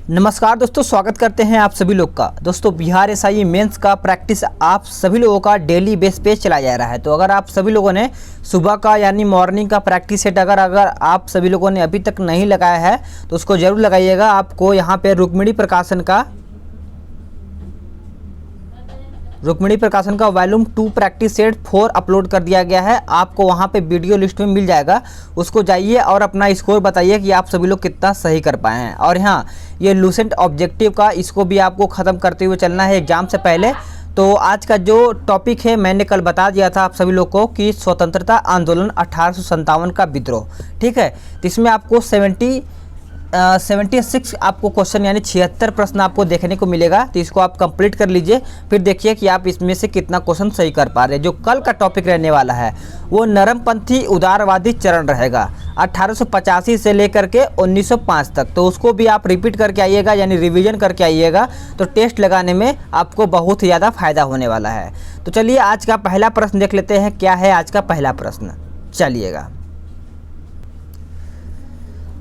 नमस्कार दोस्तों, स्वागत करते हैं आप सभी लोग का। दोस्तों, बिहार एसआई मेंस का प्रैक्टिस आप सभी लोगों का डेली बेस पे चलाया जा रहा है। तो अगर आप सभी लोगों ने सुबह का यानी मॉर्निंग का प्रैक्टिस सेट अगर आप सभी लोगों ने अभी तक नहीं लगाया है तो उसको ज़रूर लगाइएगा। आपको यहाँ पे रुक्मिणी प्रकाशन का वॉल्यूम 2 प्रैक्टिस सेट 4 अपलोड कर दिया गया है। आपको वहाँ पे वीडियो लिस्ट में मिल जाएगा, उसको जाइए और अपना स्कोर बताइए कि आप सभी लोग कितना सही कर पाए हैं। और हाँ, ये लूसेंट ऑब्जेक्टिव का इसको भी आपको ख़त्म करते हुए चलना है एग्ज़ाम से पहले। तो आज का जो टॉपिक है मैंने कल बता दिया था आप सभी लोग को कि स्वतंत्रता आंदोलन 1857 का विद्रोह, ठीक है। तो इसमें आपको 76 आपको क्वेश्चन यानी 76 प्रश्न आपको देखने को मिलेगा। तो इसको आप कंप्लीट कर लीजिए, फिर देखिए कि आप इसमें से कितना क्वेश्चन सही कर पा रहे हैं। जो कल का टॉपिक रहने वाला है वो नरमपंथी उदारवादी चरण रहेगा 1885 से लेकर के 1905 तक। तो उसको भी आप रिपीट करके आइएगा यानी रिवीजन करके आइएगा, तो टेस्ट लगाने में आपको बहुत ही ज़्यादा फायदा होने वाला है। तो चलिए आज का पहला प्रश्न देख लेते हैं। क्या है आज का पहला प्रश्न, चलिएगा।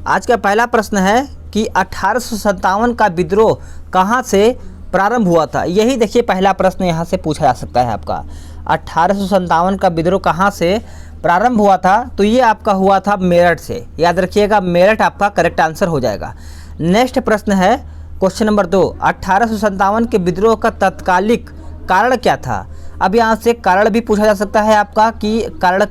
आज का पहला प्रश्न है कि 1857 का विद्रोह कहाँ से प्रारंभ हुआ था। यही देखिए पहला प्रश्न यहाँ से पूछा जा सकता है आपका। 1857 का विद्रोह कहाँ से प्रारंभ हुआ था, तो ये आपका हुआ था मेरठ से। याद रखिएगा, मेरठ आपका करेक्ट आंसर हो जाएगा। नेक्स्ट प्रश्न है क्वेश्चन नंबर 2, 1857 के विद्रोह का तत्कालिक कारण क्या था। अब यहाँ से कारण भी पूछा जा सकता है आपका कि कारण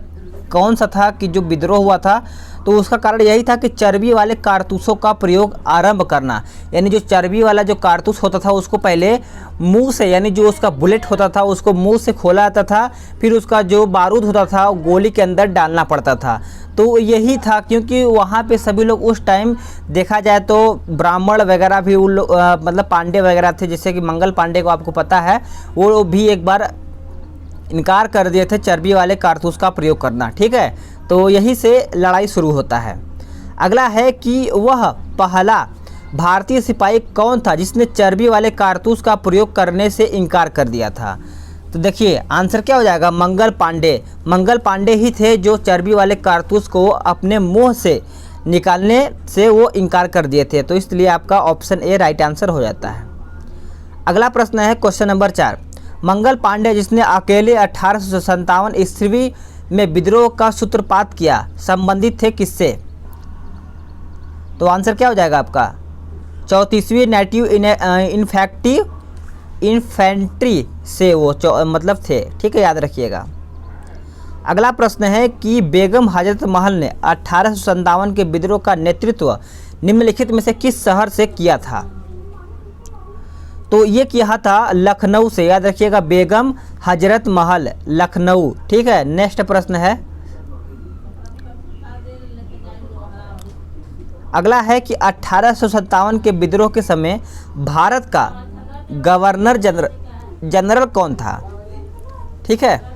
कौन सा था कि जो विद्रोह हुआ था। तो उसका कारण यही था कि चर्बी वाले कारतूसों का प्रयोग आरंभ करना, यानी जो चर्बी वाला जो कारतूस होता था उसको पहले मुंह से यानी जो उसका बुलेट होता था उसको मुंह से खोला जाता था, फिर उसका जो बारूद होता था वो गोली के अंदर डालना पड़ता था। तो यही था, क्योंकि वहाँ पे सभी लोग उस टाइम देखा जाए तो ब्राह्मण वगैरह भी मतलब पांडे वगैरह थे, जैसे कि मंगल पांडे को आपको पता है, वो भी एक बार इनकार कर दिए थे चर्बी वाले कारतूस का प्रयोग करना, ठीक है। तो यहीं से लड़ाई शुरू होता है। अगला है कि वह पहला भारतीय सिपाही कौन था जिसने चर्बी वाले कारतूस का प्रयोग करने से इनकार कर दिया था। तो देखिए आंसर क्या हो जाएगा, मंगल पांडे। मंगल पांडे ही थे जो चर्बी वाले कारतूस को अपने मुंह से निकालने से वो इनकार कर दिए थे। तो इसलिए आपका ऑप्शन ए राइट आंसर हो जाता है। अगला प्रश्न है क्वेश्चन नंबर 4, मंगल पांडे जिसने अकेले 1857 ईस्वी में विद्रोह का सूत्रपात किया संबंधित थे किससे। तो आंसर क्या हो जाएगा आपका, 34वीं नेटिव इन्फेंट्री से वो मतलब थे, ठीक है, याद रखिएगा। अगला प्रश्न है कि बेगम हजरत महल ने 1857 के विद्रोह का नेतृत्व निम्नलिखित में से किस शहर से किया था। तो ये किया था लखनऊ से। याद रखिएगा, बेगम हजरत महल लखनऊ, ठीक है। नेक्स्ट प्रश्न है, अगला है कि 1857 के विद्रोह के समय भारत का गवर्नर जनरल कौन था, ठीक है।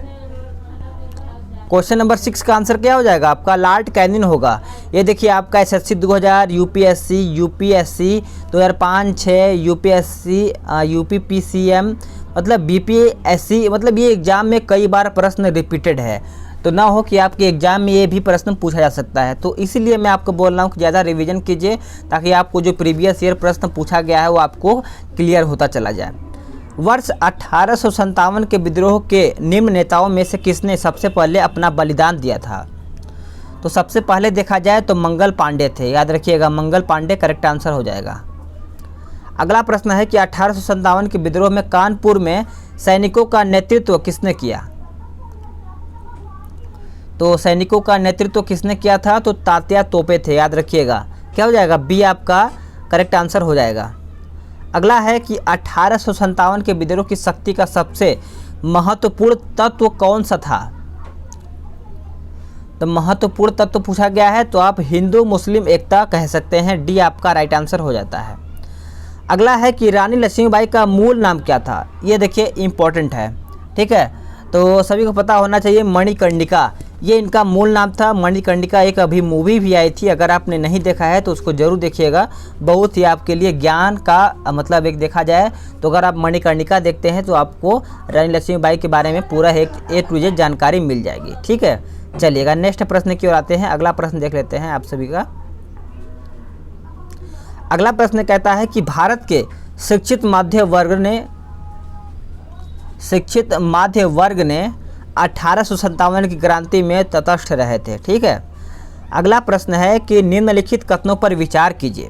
क्वेश्चन नंबर 6 का आंसर क्या हो जाएगा आपका, लॉर्ड कैनिंग होगा। ये देखिए आपका एसएससी 2000, यूपीएससी 2005, 6 यूपीएससी, यूपीपीसीएम मतलब बीपीएससी, मतलब ये एग्ज़ाम में कई बार प्रश्न रिपीटेड है। तो ना हो कि आपके एग्ज़ाम में ये भी प्रश्न पूछा जा सकता है। तो इसीलिए मैं आपको बोल रहा हूँ कि ज़्यादा रिवीजन कीजिए ताकि आपको जो प्रीवियस ईयर प्रश्न पूछा गया है वो आपको क्लियर होता चला जाए। वर्ष 1857 के विद्रोह के निम्न नेताओं में से किसने सबसे पहले अपना बलिदान दिया था। तो सबसे पहले देखा जाए तो मंगल पांडे थे। याद रखिएगा, मंगल पांडे करेक्ट आंसर हो जाएगा। अगला प्रश्न है कि 1857 के विद्रोह में कानपुर में सैनिकों का नेतृत्व किसने किया। तो सैनिकों का नेतृत्व किसने किया था, तो तात्या तोपे थे। याद रखिएगा, क्या हो जाएगा, बी आपका करेक्ट आंसर हो जाएगा। अगला है कि 1857 के विद्रोह की शक्ति का सबसे महत्वपूर्ण तत्व कौन सा था। तो महत्वपूर्ण तत्व पूछा गया है तो आप हिंदू मुस्लिम एकता कह सकते हैं, डी आपका राइट आंसर हो जाता है। अगला है कि रानी लक्ष्मीबाई का मूल नाम क्या था। ये देखिए इंपॉर्टेंट है, ठीक है। तो सभी को पता होना चाहिए, मणिकर्णिका ये इनका मूल नाम था। मणिकर्णिका एक अभी मूवी भी आई थी, अगर आपने नहीं देखा है तो उसको ज़रूर देखिएगा। बहुत ही आपके लिए ज्ञान का मतलब एक देखा जाए तो अगर आप मणिकर्णिका देखते हैं तो आपको रानी लक्ष्मीबाई के बारे में पूरा एक A to Z जानकारी मिल जाएगी, ठीक है। चलिएगा नेक्स्ट प्रश्न की ओर आते हैं। अगला प्रश्न देख लेते हैं आप सभी का। अगला प्रश्न कहता है कि भारत के शिक्षित माध्य वर्ग ने 1857 की क्रांति में तटस्थ रहे थे। ठीक है। अगला प्रश्न है कि निम्नलिखित कथनों पर विचार कीजिए।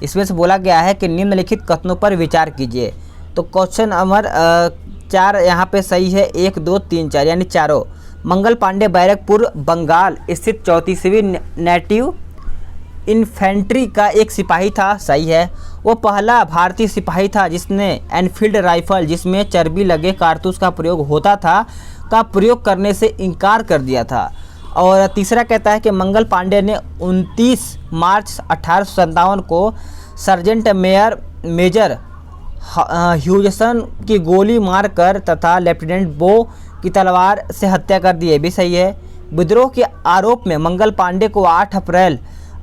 इसमें से बोला गया है कि निम्नलिखित कथनों पर विचार कीजिए। तो क्वेश्चन नंबर 4 यहाँ पे सही है, 1 2 3 4 यानी चारों। मंगल पांडे बैरकपुर बंगाल स्थित 34वीं नेटिव इन्फेंट्री का एक सिपाही था, सही है। वो पहला भारतीय सिपाही था जिसने एनफील्ड राइफल, जिसमें चर्बी लगे कारतूस का प्रयोग होता था, का प्रयोग करने से इनकार कर दिया था। और तीसरा कहता है कि मंगल पांडे ने 29 मार्च 1857 को सर्जेंट मेजर ह्यूजसन की गोली मारकर तथा लेफ्टिनेंट बो की तलवार से हत्या कर दी, ये भी सही है। विद्रोह के आरोप में मंगल पांडे को 8 अप्रैल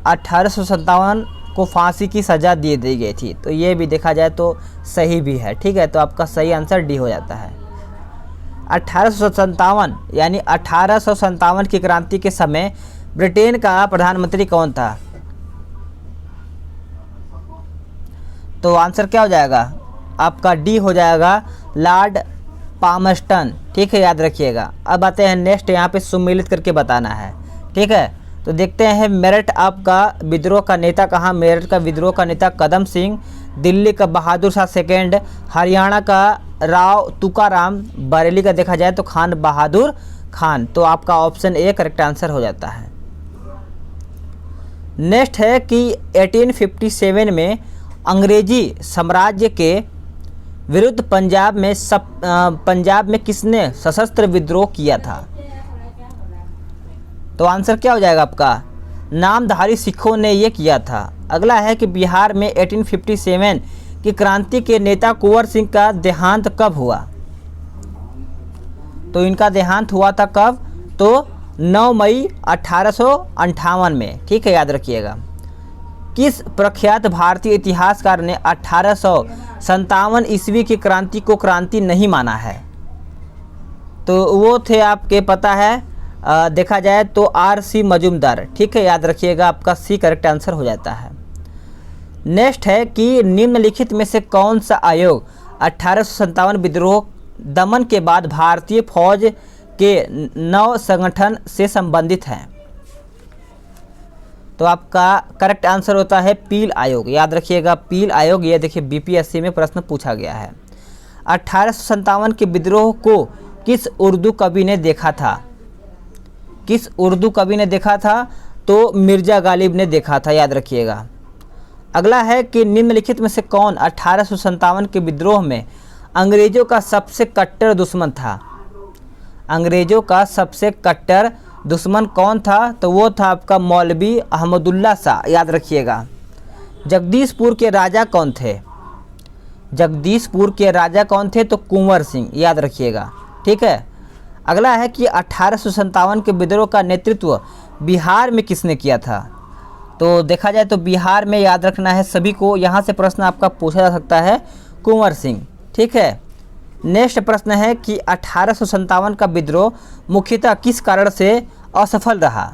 1857 को फांसी की सज़ा दे दी गई थी। तो ये भी देखा जाए तो सही भी है। ठीक है, तो आपका सही आंसर डी हो जाता है। 1857 यानी 1857 की क्रांति के समय ब्रिटेन का प्रधानमंत्री कौन था? तो आंसर क्या हो जाएगा आपका? डी हो जाएगा, लॉर्ड पामस्टन। ठीक है, याद रखिएगा। अब आते हैं नेक्स्ट, यहाँ पे सुमेलित करके बताना है। ठीक है, तो देखते हैं मेरठ आपका विद्रोह का नेता कहाँ? मेरठ का विद्रोह का नेता कदम सिंह, दिल्ली का बहादुर शाह सेकेंड, हरियाणा का राव तुकाराम, बरेली का देखा जाए तो खान बहादुर खान। तो आपका ऑप्शन ए करेक्ट आंसर हो जाता है। नेक्स्ट है कि 1857 में अंग्रेजी साम्राज्य के विरुद्ध पंजाब में किसने सशस्त्र विद्रोह किया था? तो आंसर क्या हो जाएगा आपका? नामधारी सिखों ने ये किया था। अगला है कि बिहार में 1857 की क्रांति के नेता कुंवर सिंह का देहांत कब हुआ? तो इनका देहांत हुआ था कब? तो 9 मई 1858 में। ठीक है, याद रखिएगा। किस प्रख्यात भारतीय इतिहासकार ने 1857 ईस्वी की क्रांति को क्रांति नहीं माना है? तो वो थे आपके पता है, देखा जाए तो R.C. मजूमदार। ठीक है, याद रखिएगा, आपका सी करेक्ट आंसर हो जाता है। नेक्स्ट है कि निम्नलिखित में से कौन सा आयोग 1857 विद्रोह दमन के बाद भारतीय फौज के नव संगठन से संबंधित है? तो आपका करेक्ट आंसर होता है पील आयोग। याद रखिएगा, पील आयोग। ये देखिए बीपीएससी में प्रश्न पूछा गया है। 1857 के विद्रोह को किस उर्दू कवि ने देखा था? किस उर्दू कवि ने देखा था? तो मिर्जा गालिब ने देखा था, याद रखिएगा। अगला है कि निम्नलिखित में से कौन 1857 के विद्रोह में अंग्रेजों का सबसे कट्टर दुश्मन था? अंग्रेजों का सबसे कट्टर दुश्मन कौन था? तो वो था आपका मौलवी अहमदुल्ला शाह, याद रखिएगा। जगदीशपुर के राजा कौन थे? जगदीशपुर के राजा कौन थे? तो कुंवर सिंह, याद रखिएगा। ठीक है। अगला है कि 1857 के विद्रोह का नेतृत्व बिहार में किसने किया था? तो देखा जाए तो बिहार में, याद रखना है सभी को, यहाँ से प्रश्न आपका पूछा जा सकता है, कुंवर सिंह। ठीक है। नेक्स्ट प्रश्न है कि 1857 का विद्रोह मुख्यतः किस कारण से असफल रहा?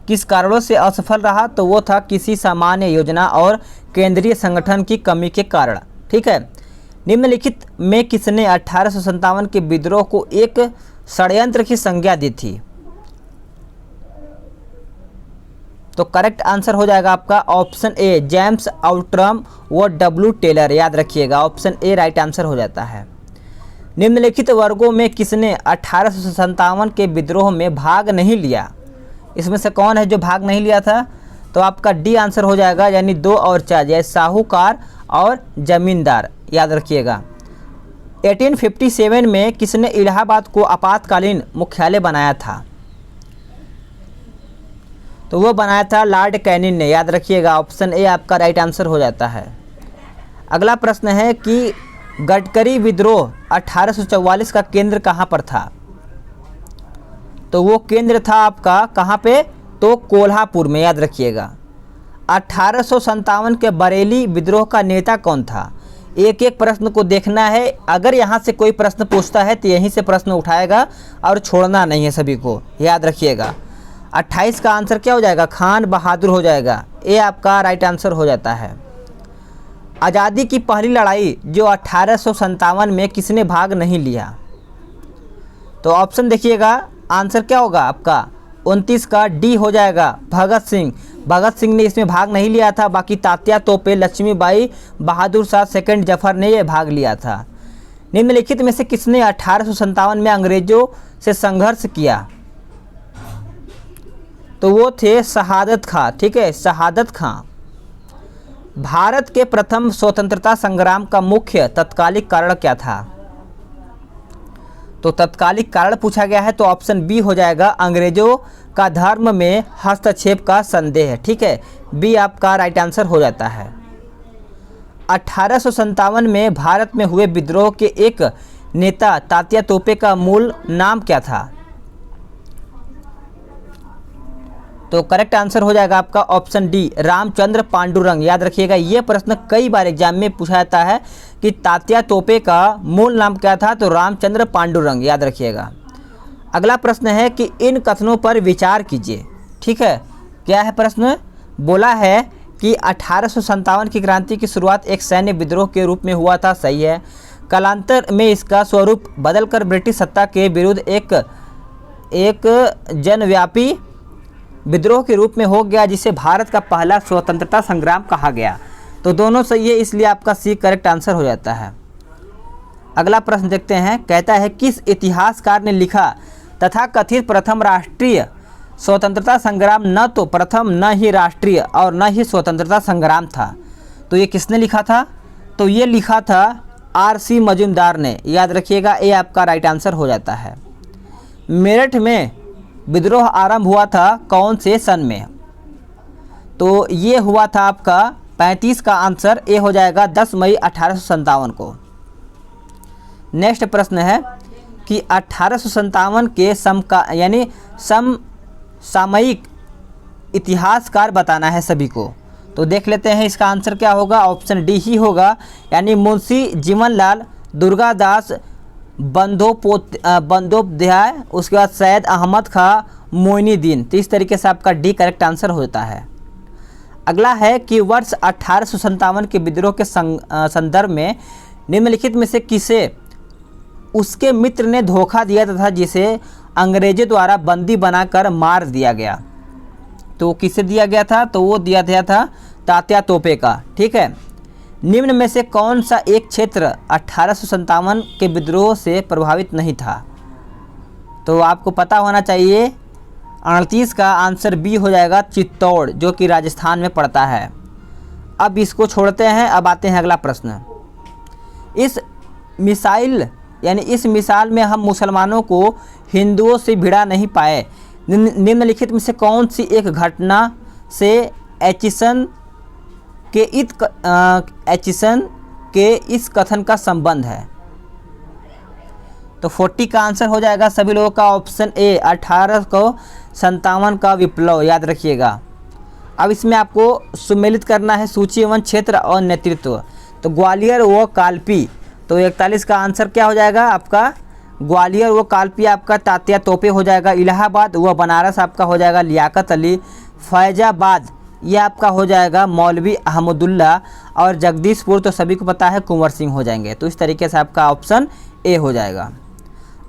किस कारणों से असफल रहा? तो वो था किसी सामान्य योजना और केंद्रीय संगठन की कमी के कारण। ठीक है। निम्नलिखित में किसने 1857 के विद्रोह को एक षड्यंत्र की संज्ञा दी थी? तो करेक्ट आंसर हो जाएगा आपका ऑप्शन ए, जेम्स आउट्रम व W. टेलर। याद रखिएगा, ऑप्शन ए राइट आंसर हो जाता है। निम्नलिखित वर्गों में किसने 1857 के विद्रोह में भाग नहीं लिया? इसमें से कौन है जो भाग नहीं लिया था? तो आपका डी आंसर हो जाएगा, यानी 2 और 4, जैसे साहूकार और जमींदार। याद रखिएगा। 1857 में किसने इलाहाबाद को आपातकालीन मुख्यालय बनाया था? तो वो बनाया था लॉर्ड कैनिंग ने। याद रखिएगा, ऑप्शन ए आपका राइट आंसर हो जाता है। अगला प्रश्न है कि गडकरी विद्रोह 1844 का केंद्र कहाँ पर था? तो वो केंद्र था आपका कहाँ पे? तो कोल्हापुर में। याद रखिएगा। 1857 के बरेली विद्रोह का नेता कौन था? एक एक प्रश्न को देखना है। अगर यहाँ से कोई प्रश्न पूछता है तो यहीं से प्रश्न उठाएगा और छोड़ना नहीं है सभी को, याद रखिएगा। 28 का आंसर क्या हो जाएगा? खान बहादुर हो जाएगा। ये आपका राइट आंसर हो जाता है। आज़ादी की पहली लड़ाई जो 1857 में किसने भाग नहीं लिया? तो ऑप्शन देखिएगा, आंसर क्या होगा आपका 29 का डी हो जाएगा, भगत सिंह। भगत सिंह ने इसमें भाग नहीं लिया था, बाकी तात्या तोपे, लक्ष्मीबाई, बहादुर शाह सेकंड जफर ने यह भाग लिया था। निम्नलिखित में से किसने 1857 में अंग्रेजों से संघर्ष किया? तो वो थे शहादत खां। ठीक है, शहादत खां। भारत के प्रथम स्वतंत्रता संग्राम का मुख्य तत्कालिक कारण क्या था? तो तत्कालिक कारण पूछा गया है, तो ऑप्शन बी हो जाएगा, अंग्रेजों का धर्म में हस्तक्षेप का संदेह। ठीक है, बी आपका राइट आंसर हो जाता है। 1857 में भारत में हुए विद्रोह के एक नेता तात्या तोपे का मूल नाम क्या था? तो करेक्ट आंसर हो जाएगा आपका ऑप्शन डी, रामचंद्र पांडुरंग। याद रखिएगा, ये प्रश्न कई बार एग्जाम में पूछा जाता है कि तात्या तोपे का मूल नाम क्या था, तो रामचंद्र पांडुरंग। याद रखिएगा। अगला प्रश्न है कि इन कथनों पर विचार कीजिए। ठीक है, क्या है प्रश्न? बोला है कि 1857 की क्रांति की शुरुआत एक सैन्य विद्रोह के रूप में हुआ था। सही है। कालांतर में इसका स्वरूप बदलकर ब्रिटिश सत्ता के विरुद्ध एक जनव्यापी विद्रोह के रूप में हो गया, जिसे भारत का पहला स्वतंत्रता संग्राम कहा गया। तो दोनों सही है, इसलिए आपका सी करेक्ट आंसर हो जाता है। अगला प्रश्न देखते हैं। कहता है किस इतिहासकार ने लिखा तथा कथित प्रथम राष्ट्रीय स्वतंत्रता संग्राम न तो प्रथम, न ही राष्ट्रीय और न ही स्वतंत्रता संग्राम था? तो ये किसने लिखा था? तो ये लिखा था आर.सी. मजूमदार ने। याद रखिएगा, ये आपका राइट आंसर हो जाता है। मेरठ में विद्रोह आरंभ हुआ था कौन से सन में? तो ये हुआ था आपका 35 का आंसर ए हो जाएगा, 10 मई 1857 को। नेक्स्ट प्रश्न है कि 1857 के समसामयिक इतिहासकार बताना है सभी को। तो देख लेते हैं इसका आंसर क्या होगा। ऑप्शन डी ही होगा, यानी मुंशी जीवनलाल, दुर्गादास बंदोपाध्याय, उसके बाद सैयद अहमद खां, मोइनुद्दीन। तो इस तरीके से आपका डी करेक्ट आंसर होता है। अगला है कि वर्ष 1857 के विद्रोह के संदर्भ में निम्नलिखित में से किसे उसके मित्र ने धोखा दिया तथा जिसे अंग्रेजों द्वारा बंदी बनाकर मार दिया गया? तो किसे दिया गया था? तो वो दिया गया था तात्या तोपे का। ठीक है। निम्न में से कौन सा एक क्षेत्र 1857 के विद्रोह से प्रभावित नहीं था? तो आपको पता होना चाहिए। 38 का आंसर बी हो जाएगा, चित्तौड़, जो कि राजस्थान में पड़ता है। अब इसको छोड़ते हैं, अब आते हैं अगला प्रश्न। इस मिसाल में हम मुसलमानों को हिंदुओं से भिड़ा नहीं पाए। निम्नलिखित में से कौन सी एक घटना से एचिसन के इस कथन का संबंध है? तो 40 का आंसर हो जाएगा सभी लोगों का ऑप्शन ए, 1857 का विप्लव। याद रखिएगा। अब इसमें आपको सुमेलित करना है सूची एवं क्षेत्र और नेतृत्व। तो ग्वालियर व कालपी, तो 41 का आंसर क्या हो जाएगा आपका? ग्वालियर व कालपी आपका तात्या तोपे हो जाएगा। इलाहाबाद व बनारस आपका हो जाएगा लियाकत अली। फैजाबाद ये आपका हो जाएगा मौलवी अहमदुल्ला। और जगदीशपुर तो सभी को पता है कुंवर सिंह हो जाएंगे। तो इस तरीके से आपका ऑप्शन ए हो जाएगा।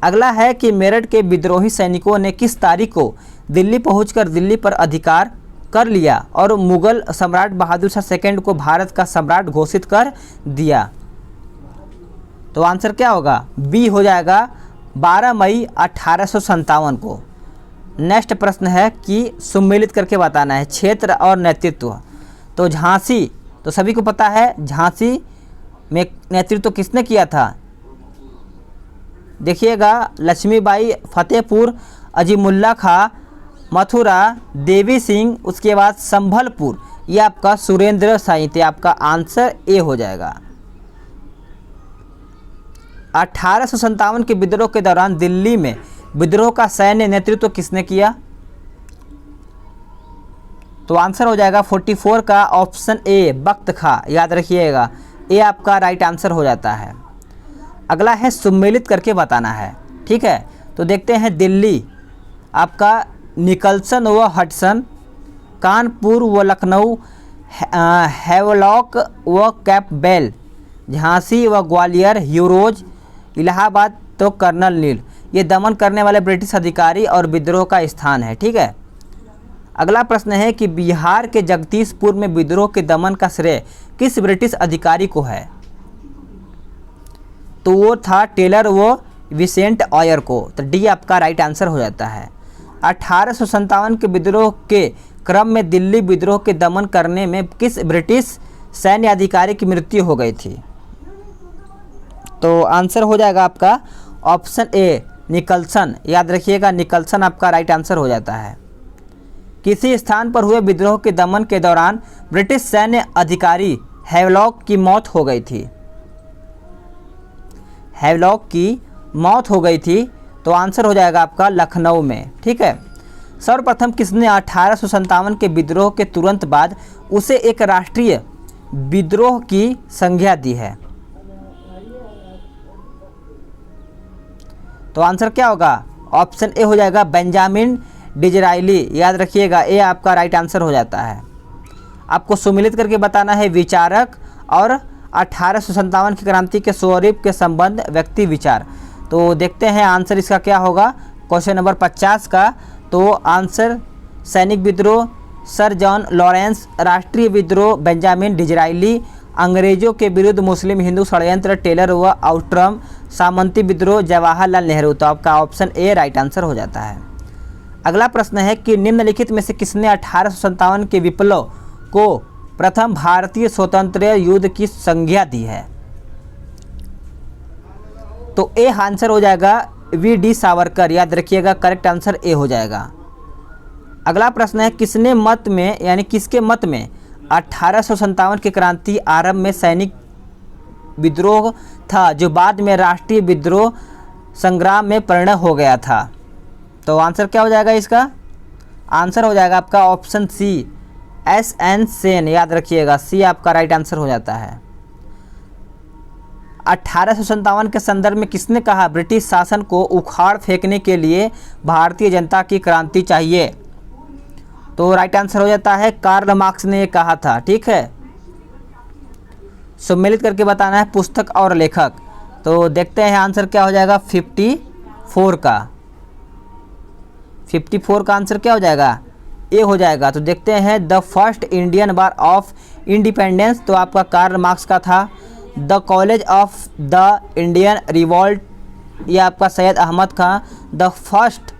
अगला है कि मेरठ के विद्रोही सैनिकों ने किस तारीख को दिल्ली पहुंचकर दिल्ली पर अधिकार कर लिया और मुगल सम्राट बहादुर शाह सेकंड को भारत का सम्राट घोषित कर दिया? तो आंसर क्या होगा? बी हो जाएगा, 12 मई 1857 को। नेक्स्ट प्रश्न है कि सुमेलित करके बताना है क्षेत्र और नेतृत्व। तो झांसी, तो सभी को पता है झांसी में नेतृत्व किसने किया था? देखिएगा, लक्ष्मीबाई, फतेहपुर, अजीमुल्ला खां, मथुरा, देवी सिंह, उसके बाद संभलपुर, ये आपका सुरेंद्र साहित्य। आपका आंसर ए हो जाएगा। 1857 के विद्रोह के दौरान दिल्ली में विद्रोह का सैन्य नेतृत्व किसने किया? तो आंसर हो जाएगा 44 का ऑप्शन ए, बख्त खां। याद रखिएगा, ये आपका राइट आंसर हो जाता है। अगला है सुमेलित करके बताना है। ठीक है, तो देखते हैं दिल्ली आपका निकलसन व हडसन, कानपुर व लखनऊ, हैवलॉक व कैंपबेल, झांसी व ग्वालियर, ह्यूरोज, इलाहाबाद तो कर्नल नील। ये दमन करने वाले ब्रिटिश अधिकारी और विद्रोह का स्थान है। ठीक है। अगला प्रश्न है कि बिहार के जगदीशपुर में विद्रोह के दमन का श्रेय किस ब्रिटिश अधिकारी को है? तो वो था टेलर व विसेंट ऑयर को। तो डी आपका राइट आंसर हो जाता है। 1857 के विद्रोह के क्रम में दिल्ली विद्रोह के दमन करने में किस ब्रिटिश सैन्य अधिकारी की मृत्यु हो गई थी? तो आंसर हो जाएगा आपका ऑप्शन ए निकल्सन। याद रखिएगा, निकल्सन आपका राइट आंसर हो जाता है। किसी स्थान पर हुए विद्रोह के दमन के दौरान ब्रिटिश सैन्य अधिकारी हैवलॉक की मौत हो गई थी। हैवलॉक की मौत हो गई थी, तो आंसर हो जाएगा आपका लखनऊ में। ठीक है। सर्वप्रथम किसने 1857 के विद्रोह के तुरंत बाद उसे एक राष्ट्रीय विद्रोह की संज्ञा दी है? तो आंसर क्या होगा? ऑप्शन ए हो जाएगा बेंजामिन डिजराइली। याद रखिएगा, ए आपका राइट आंसर हो जाता है। आपको सुमिलित करके बताना है विचारक और 1857 की क्रांति के स्वरूप के संबंध, व्यक्ति, विचार। तो देखते हैं आंसर इसका क्या होगा क्वेश्चन नंबर 50 का। तो आंसर सैनिक विद्रोह सर जॉन लॉरेंस, राष्ट्रीय विद्रोह बेंजामिन डिजराइली, अंग्रेजों के विरुद्ध मुस्लिम हिंदू षड्यंत्र टेलर व आउट्रम, सामंती विद्रोह जवाहरलाल नेहरू। तो आपका ऑप्शन ए राइट आंसर हो जाता है। अगला प्रश्न है कि निम्नलिखित में से किसने 1857 के विप्लव को प्रथम भारतीय स्वतंत्र युद्ध की संज्ञा दी है? तो ए आंसर हो जाएगा वी.डी. सावरकर। याद रखिएगा, करेक्ट आंसर ए हो जाएगा। अगला प्रश्न है किसने मत में यानी किसके मत में 1857 की क्रांति आरंभ में सैनिक विद्रोह था जो बाद में राष्ट्रीय विद्रोह संग्राम में परिणत हो गया था? तो आंसर क्या हो जाएगा इसका? आंसर हो जाएगा आपका ऑप्शन सी एस.एन. सेन। याद रखिएगा, सी आपका राइट आंसर हो जाता है। 1857 के संदर्भ में किसने कहा ब्रिटिश शासन को उखाड़ फेंकने के लिए भारतीय जनता की क्रांति चाहिए? तो राइट आंसर हो जाता है कार्ल मार्क्स ने ये कहा था। ठीक है। सम्मिलित करके बताना है पुस्तक और लेखक। तो देखते हैं आंसर क्या हो जाएगा 54 का। 54 का आंसर क्या हो जाएगा? ए हो जाएगा। तो देखते हैं the first Indian war of independence, तो आपका कार्ल मार्क्स का था। The college of the Indian revolt, ये आपका Syed Ahmad Khan. The first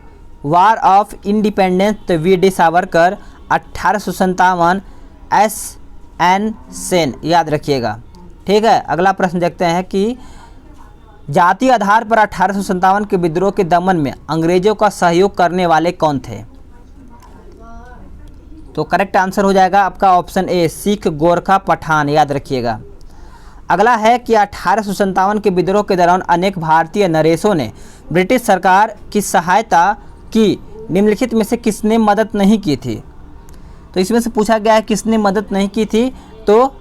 war of independence, तो वी.डी. सावरकर। 1857 एस.एन. सेन। याद रखिएगा। ठीक है। अगला प्रश्न देखते हैं कि जातीय आधार पर 1857 के विद्रोह के दमन में अंग्रेजों का सहयोग करने वाले कौन थे? तो करेक्ट आंसर हो जाएगा आपका ऑप्शन ए सिख, गोरखा, पठान। याद रखिएगा। अगला है कि 1857 के विद्रोह के दौरान अनेक भारतीय नरेशों ने ब्रिटिश सरकार की सहायता की, निम्नलिखित में से किसने मदद नहीं की थी? तो इसमें से पूछा गया है किसने मदद नहीं की थी, तो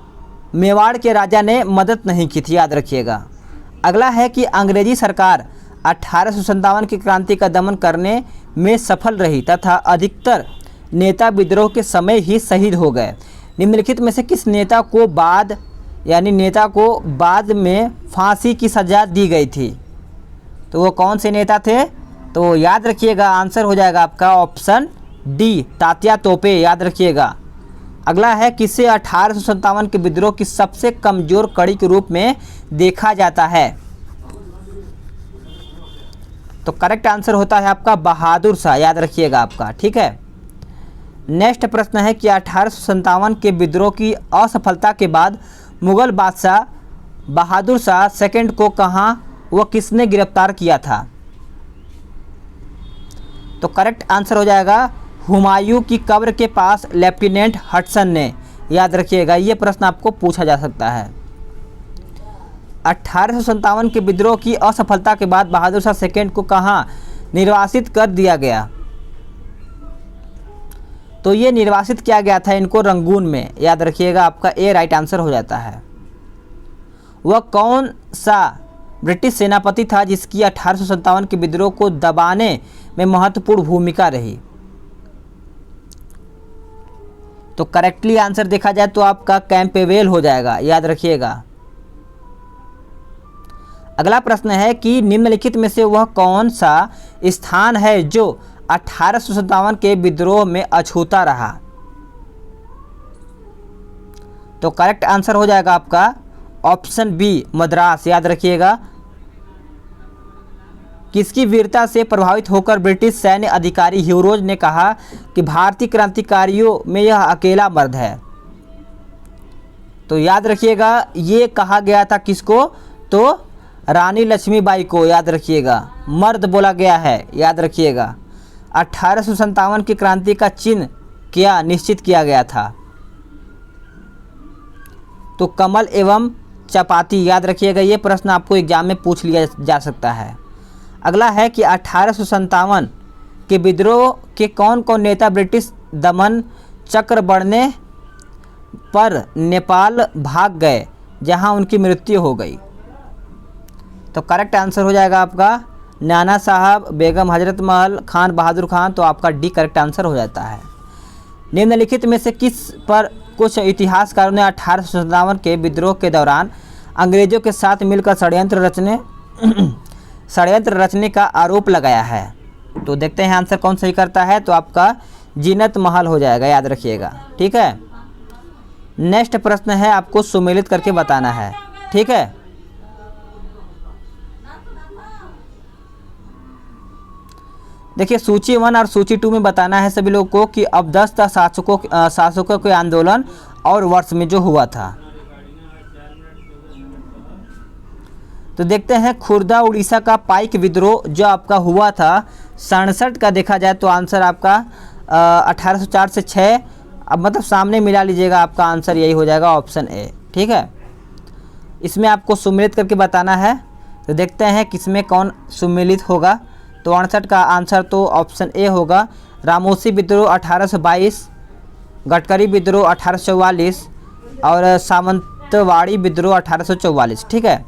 मेवाड़ के राजा ने मदद नहीं की थी। याद रखिएगा। अगला है कि अंग्रेजी सरकार 1857 की क्रांति का दमन करने में सफल रही तथा अधिकतर नेता विद्रोह के समय ही शहीद हो गए। निम्नलिखित में से किस नेता को बाद में फांसी की सजा दी गई थी? तो वो कौन से नेता थे? तो याद रखिएगा, आंसर हो जाएगा आपका ऑप्शन डी तात्या तोपे। याद रखिएगा। अगला है किसे 1857 के विद्रोह की सबसे कमजोर कड़ी के रूप में देखा जाता है? तो करेक्ट आंसर होता है आपका बहादुर शाह। याद रखिएगा आपका। ठीक है। नेक्स्ट प्रश्न है कि 1857 के विद्रोह की असफलता के बाद मुगल बादशाह बहादुर शाह सेकंड को कहाँ व किसने गिरफ्तार किया था? तो करेक्ट आंसर हो जाएगा हुमायूं की कब्र के पास लेफ्टिनेंट हडसन ने। याद रखिएगा, ये प्रश्न आपको पूछा जा सकता है। 1857 के विद्रोह की असफलता के बाद बहादुर शाह सेकंड को कहाँ निर्वासित कर दिया गया? तो ये निर्वासित किया गया था इनको रंगून में। याद रखिएगा, आपका ए राइट आंसर हो जाता है। वह कौन सा ब्रिटिश सेनापति था जिसकी 1857 के विद्रोह को दबाने में महत्वपूर्ण भूमिका रही? तो करेक्टली आंसर देखा जाए तो आपका कैंपेवेल हो जाएगा, याद रखिएगा। अगला प्रश्न है कि निम्नलिखित में से वह कौन सा स्थान है जो 1857 के विद्रोह में अछूता रहा। तो करेक्ट आंसर हो जाएगा आपका ऑप्शन बी मद्रास, याद रखिएगा। किसकी वीरता से प्रभावित होकर ब्रिटिश सैन्य अधिकारी ह्यूरोज ने कहा कि भारतीय क्रांतिकारियों में यह अकेला मर्द है। तो याद रखिएगा ये कहा गया था किसको, तो रानी लक्ष्मीबाई को, याद रखिएगा। मर्द बोला गया है, याद रखिएगा। 1857 की क्रांति का चिन्ह क्या निश्चित किया गया था, तो कमल एवं चपाती, याद रखिएगा। ये प्रश्न आपको एग्जाम में पूछ लिया जा सकता है। अगला है कि 1857 के विद्रोह के कौन कौन नेता ब्रिटिश दमन चक्र बढ़ने पर नेपाल भाग गए जहां उनकी मृत्यु हो गई। तो करेक्ट आंसर हो जाएगा आपका नाना साहब, बेगम हजरत महल, खान बहादुर खान। तो आपका डी करेक्ट आंसर हो जाता है। निम्नलिखित में से किस पर कुछ इतिहासकारों ने 1857 के विद्रोह के दौरान अंग्रेजों के साथ मिलकर षड्यंत्र रचने का आरोप लगाया है। तो देखते हैं आंसर कौन सही करता है। तो आपका जीनत महल हो जाएगा, याद रखिएगा। ठीक है, नेक्स्ट प्रश्न है, आपको सुमेलित करके बताना है। ठीक है, देखिए सूची 1 और सूची 2 में बताना है सभी लोगों को कि अवदस्त शासकों के आंदोलन और वर्ष में जो हुआ था। तो देखते हैं खुर्दा उड़ीसा का पाइक विद्रोह जो आपका हुआ था 67 का, देखा जाए तो आंसर आपका 1804 से 6, अब मतलब सामने मिला लीजिएगा, आपका आंसर यही हो जाएगा ऑप्शन ए। ठीक है, इसमें आपको सुमेलित करके बताना है। तो देखते हैं किसमें कौन सुमेलित होगा। तो 68 का आंसर तो ऑप्शन ए होगा। रामोसी विद्रोह 1822, गडकरी विद्रोह 1844 और सावंतवाड़ी विद्रोह 1844। ठीक है,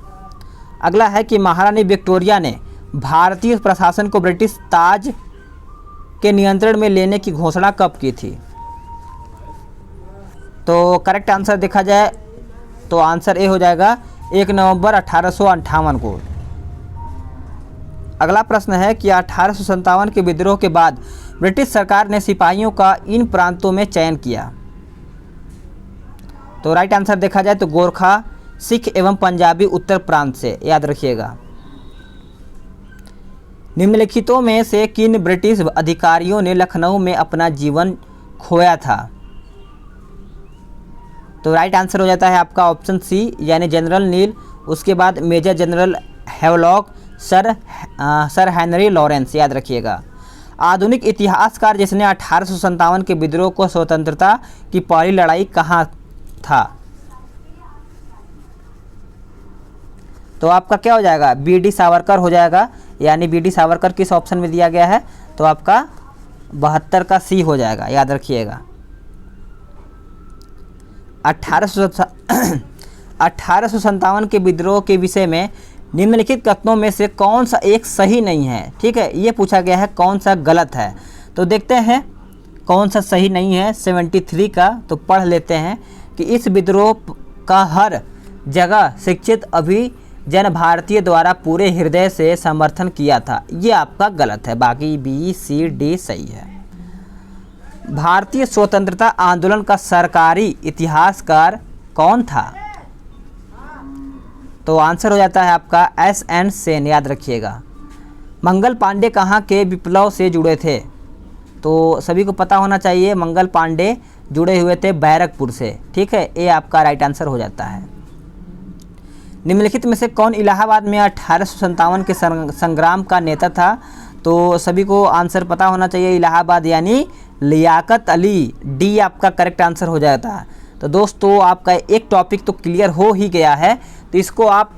अगला है कि महारानी विक्टोरिया ने भारतीय प्रशासन को ब्रिटिश ताज के नियंत्रण में लेने की घोषणा कब की थी। तो करेक्ट आंसर देखा जाए तो आंसर ए हो जाएगा 1 नवंबर 1858 को। अगला प्रश्न है कि 1857 के विद्रोह के बाद ब्रिटिश सरकार ने सिपाहियों का इन प्रांतों में चयन किया। तो राइट आंसर देखा जाए तो गोरखा, सिख एवं पंजाबी उत्तर प्रांत से, याद रखिएगा। निम्नलिखितों में से किन ब्रिटिश अधिकारियों ने लखनऊ में अपना जीवन खोया था। तो राइट आंसर हो जाता है आपका ऑप्शन सी, यानी जनरल नील, उसके बाद major general Havelock, sir Henry Lawrence, याद रखिएगा। आधुनिक इतिहासकार जिसने 1857 के विद्रोह को स्वतंत्रता की पहली लड़ाई कहा था। तो आपका क्या हो जाएगा, बी.डी. सावरकर हो जाएगा, यानी बी.डी. सावरकर किस ऑप्शन में दिया गया है, तो आपका 72 का सी हो जाएगा, याद रखिएगा। 1857 के विद्रोह के विषय में निम्नलिखित कथनों में से कौन सा एक सही नहीं है। ठीक है, ये पूछा गया है कौन सा गलत है। तो देखते हैं कौन सा सही नहीं है 73 का। तो पढ़ लेते हैं कि इस विद्रोह का हर जगह शिक्षित अभिजन भारतीय द्वारा पूरे हृदय से समर्थन किया था। ये आपका गलत है, बाकी बी सी डी सही है। भारतीय स्वतंत्रता आंदोलन का सरकारी इतिहासकार कौन था। तो आंसर हो जाता है आपका एस.एन. सेन, याद रखिएगा। मंगल पांडे कहाँ के विप्लव से जुड़े थे। तो सभी को पता होना चाहिए मंगल पांडे जुड़े हुए थे बैरकपुर से। ठीक है, ये आपका राइट आंसर हो जाता है। निम्नलिखित में से कौन इलाहाबाद में 1857 के संग्राम का नेता था। तो सभी को आंसर पता होना चाहिए, इलाहाबाद यानी लियाकत अली, डी आपका करेक्ट आंसर हो जाता है। तो दोस्तों आपका एक टॉपिक तो क्लियर हो ही गया है, तो इसको आप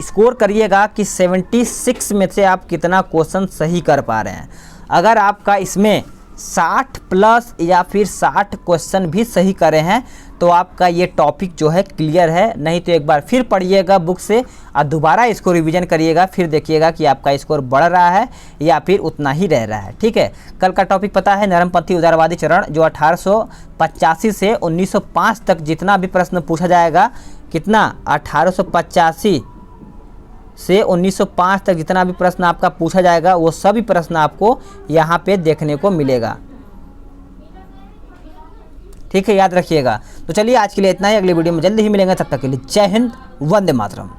स्कोर करिएगा कि 76 में से आप कितना क्वेश्चन सही कर पा रहे हैं। अगर आपका इसमें 60 प्लस या फिर 60 क्वेश्चन भी सही करे हैं तो आपका ये टॉपिक जो है क्लियर है। नहीं तो एक बार फिर पढ़िएगा बुक से और दोबारा इसको रिवीजन करिएगा, फिर देखिएगा कि आपका स्कोर बढ़ रहा है या फिर उतना ही रह रहा है। ठीक है, कल का टॉपिक पता है नरमपंथी उदारवादी चरण, जो 1885 से 1905 तक जितना भी प्रश्न पूछा जाएगा, कितना 1885 से 1905 तक जितना भी प्रश्न आपका पूछा जाएगा वो सभी प्रश्न आपको यहाँ पे देखने को मिलेगा। ठीक है, याद रखिएगा। तो चलिए आज के लिए इतना ही, अगली वीडियो में जल्दी ही मिलेंगे, तब तक के लिए जय हिंद, वंदे मातरम।